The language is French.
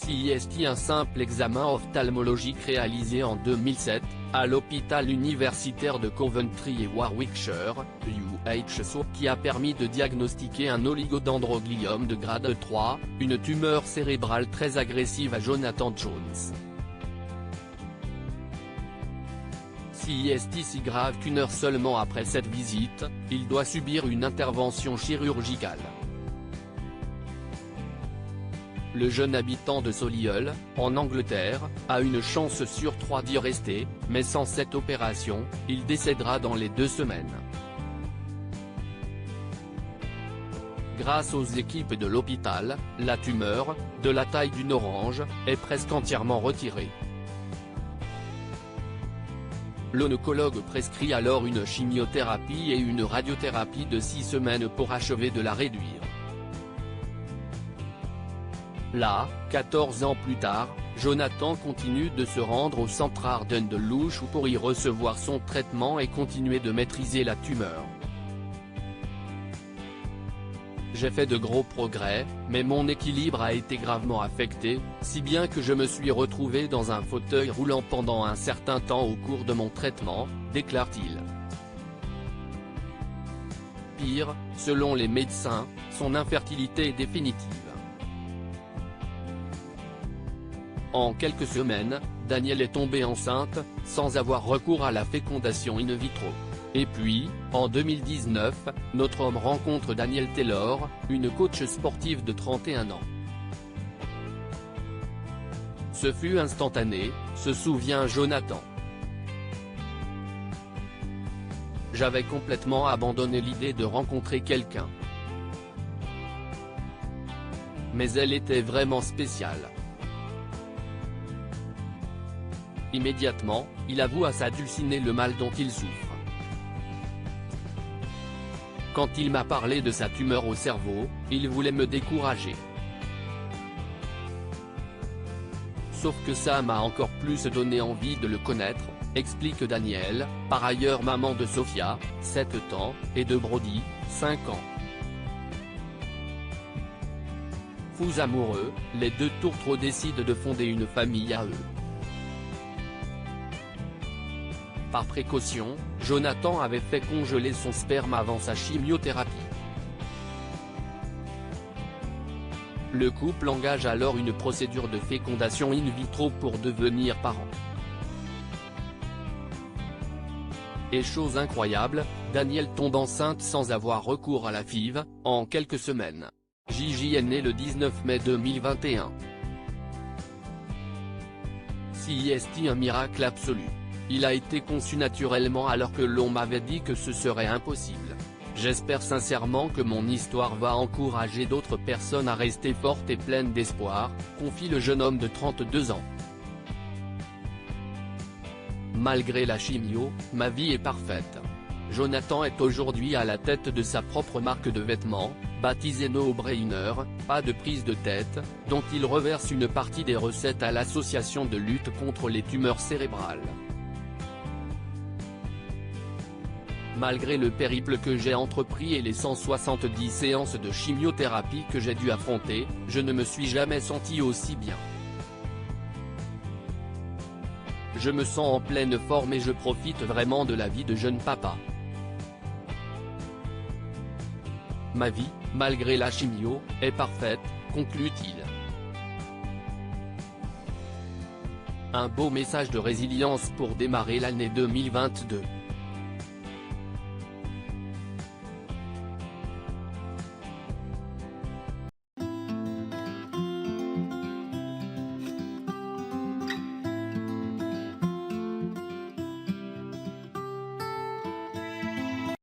CIST. Un simple examen ophtalmologique réalisé en 2007, à l'hôpital universitaire de Coventry et Warwickshire, UHSO, qui a permis de diagnostiquer un oligodendrogliome de grade 3, une tumeur cérébrale très agressive à Jonathan Jones. CIST si grave qu'une heure seulement après cette visite, il doit subir une intervention chirurgicale. Le jeune habitant de Solihull, en Angleterre, a une chance sur 3 d'y rester, mais sans cette opération, il décédera dans les 2 semaines. Grâce aux équipes de l'hôpital, la tumeur, de la taille d'une orange, est presque entièrement retirée. L'oncologue prescrit alors une chimiothérapie et une radiothérapie de 6 semaines pour achever de la réduire. Là, 14 ans plus tard, Jonathan continue de se rendre au centre Arden de Louche pour y recevoir son traitement et continuer de maîtriser la tumeur. J'ai fait de gros progrès, mais mon équilibre a été gravement affecté, si bien que je me suis retrouvé dans un fauteuil roulant pendant un certain temps au cours de mon traitement, déclare-t-il. Pire, selon les médecins, son infertilité est définitive. En quelques semaines, Danielle est tombée enceinte, sans avoir recours à la fécondation in vitro. Et puis, en 2019, notre homme rencontre Danielle Taylor, une coach sportive de 31 ans. Ce fut instantané, se souvient Jonathan. J'avais complètement abandonné l'idée de rencontrer quelqu'un. Mais elle était vraiment spéciale. Immédiatement, il avoue à sa dulcinée le mal dont il souffre. Quand il m'a parlé de sa tumeur au cerveau, il voulait me décourager. Sauf que ça m'a encore plus donné envie de le connaître, explique Danielle, par ailleurs maman de Sophia, 7 ans, et de Brody, 5 ans. Fous amoureux, les deux tourtereaux décident de fonder une famille à eux. Par précaution, Jonathan avait fait congeler son sperme avant sa chimiothérapie. Le couple engage alors une procédure de fécondation in vitro pour devenir parents. Et chose incroyable, Danielle tombe enceinte sans avoir recours à la FIV, en quelques semaines. Gigi est né le 19 mai 2021. CIST un miracle absolu. Il a été conçu naturellement alors que l'on m'avait dit que ce serait impossible. J'espère sincèrement que mon histoire va encourager d'autres personnes à rester fortes et pleines d'espoir, confie le jeune homme de 32 ans. Malgré la chimio, ma vie est parfaite. Jonathan est aujourd'hui à la tête de sa propre marque de vêtements, baptisée No Brainer, pas de prise de tête, dont il reverse une partie des recettes à l'association de lutte contre les tumeurs cérébrales. Malgré le périple que j'ai entrepris et les 170 séances de chimiothérapie que j'ai dû affronter, je ne me suis jamais senti aussi bien. Je me sens en pleine forme et je profite vraiment de la vie de jeune papa. Ma vie, malgré la chimio, est parfaite, conclut-il. Un beau message de résilience pour démarrer l'année 2022.